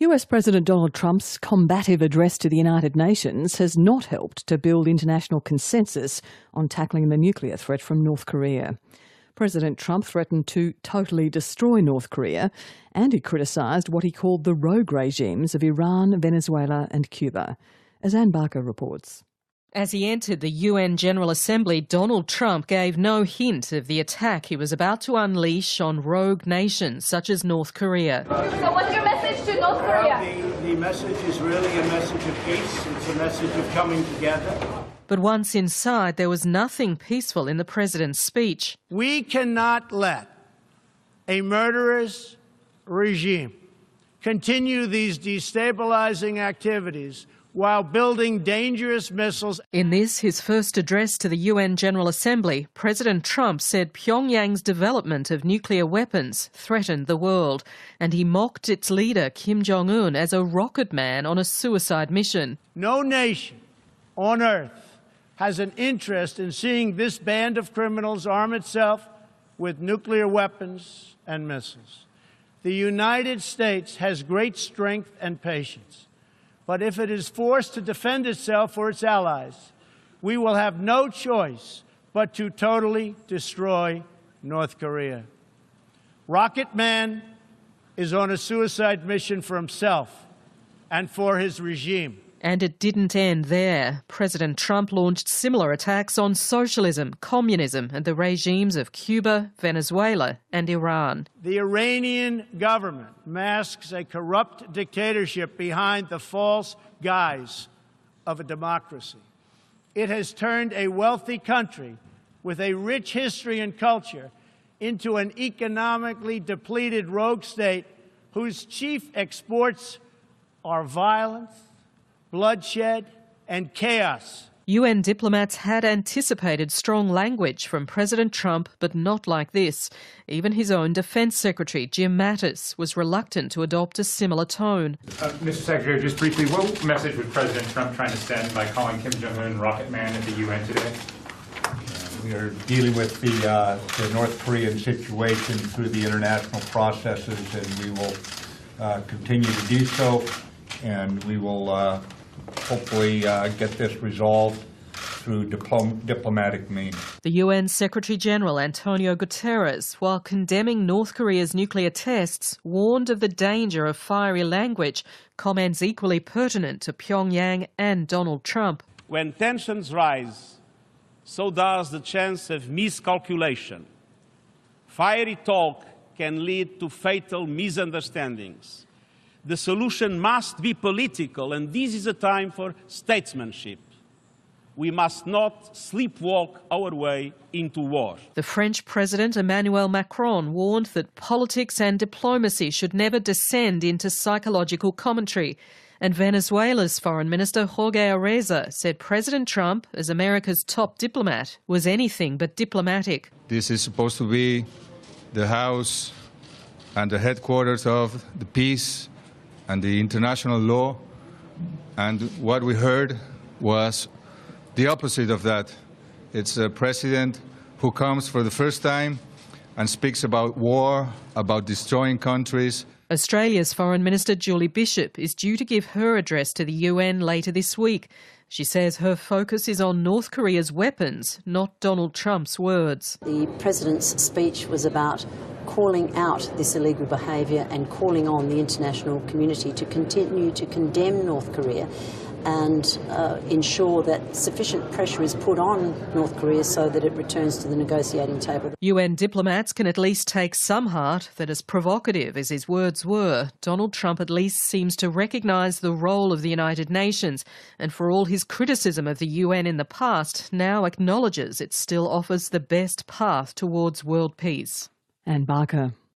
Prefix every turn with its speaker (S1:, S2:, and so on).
S1: US President Donald Trump's combative address to the United Nations has not helped to build international consensus on tackling the nuclear threat from North Korea. President Trump threatened to totally destroy North Korea, and he criticised what he called the rogue regimes of Iran, Venezuela and Cuba. As Anne Barker reports.
S2: As he entered the UN General Assembly, Donald Trump gave no hint of the attack he was about to unleash on rogue nations such as North Korea.
S3: So what's your message to North Korea?
S4: The message is really a message of peace. It's a message of coming together.
S2: But once inside, there was nothing peaceful in the president's speech.
S4: We cannot let a murderous regime continue these destabilizing activities while building dangerous missiles.
S2: In this, his first address to the UN General Assembly, President Trump said Pyongyang's development of nuclear weapons threatened the world, and he mocked its leader, Kim Jong-un, as a rocket man on a suicide mission.
S4: No nation on earth has an interest in seeing this band of criminals arm itself with nuclear weapons and missiles. The United States has great strength and patience. But if it is forced to defend itself or its allies, we will have no choice but to totally destroy North Korea. Rocket Man is on a suicide mission for himself and for his regime.
S2: And it didn't end there. President Trump launched similar attacks on socialism, communism and the regimes of Cuba, Venezuela and Iran.
S4: The Iranian government masks a corrupt dictatorship behind the false guise of a democracy. It has turned a wealthy country with a rich history and culture into an economically depleted rogue state whose chief exports are violence, bloodshed and chaos.
S2: UN diplomats had anticipated strong language from President Trump, but not like this. Even his own Defence Secretary, Jim Mattis, was reluctant to adopt a similar tone.
S5: Mr. Secretary, just briefly, what message was President Trump trying to send by calling Kim Jong-un rocket man at the UN today?
S6: We are dealing with the North Korean situation through the international processes, and we will continue to do so, and we will hopefully get this resolved through diplomatic means.
S2: The UN Secretary-General Antonio Guterres, while condemning North Korea's nuclear tests, warned of the danger of fiery language, comments equally pertinent to Pyongyang and Donald Trump.
S7: When tensions rise, so does the chance of miscalculation. Fiery talk can lead to fatal misunderstandings. The solution must be political, and this is a time for statesmanship. We must not sleepwalk our way into war.
S2: The French President Emmanuel Macron warned that politics and diplomacy should never descend into psychological commentary. And Venezuela's Foreign Minister Jorge Arreza said President Trump, as America's top diplomat, was anything but diplomatic.
S8: This is supposed to be the house and the headquarters of the peace and the international law, and what we heard was the opposite of that. It's a president who comes for the first time and speaks about war, about destroying countries.
S2: Australia's Foreign Minister Julie Bishop is due to give her address to the UN later this week. She says her focus is on North Korea's weapons, not Donald Trump's words.
S9: The President's speech was about calling out this illegal behaviour and calling on the international community to continue to condemn North Korea and ensure that sufficient pressure is put on North Korea so that it returns to the negotiating table.
S2: UN diplomats can at least take some heart that, as provocative as his words were, Donald Trump at least seems to recognise the role of the United Nations, and for all his criticism of the UN in the past, now acknowledges it still offers the best path towards world peace.
S1: Anne Barker.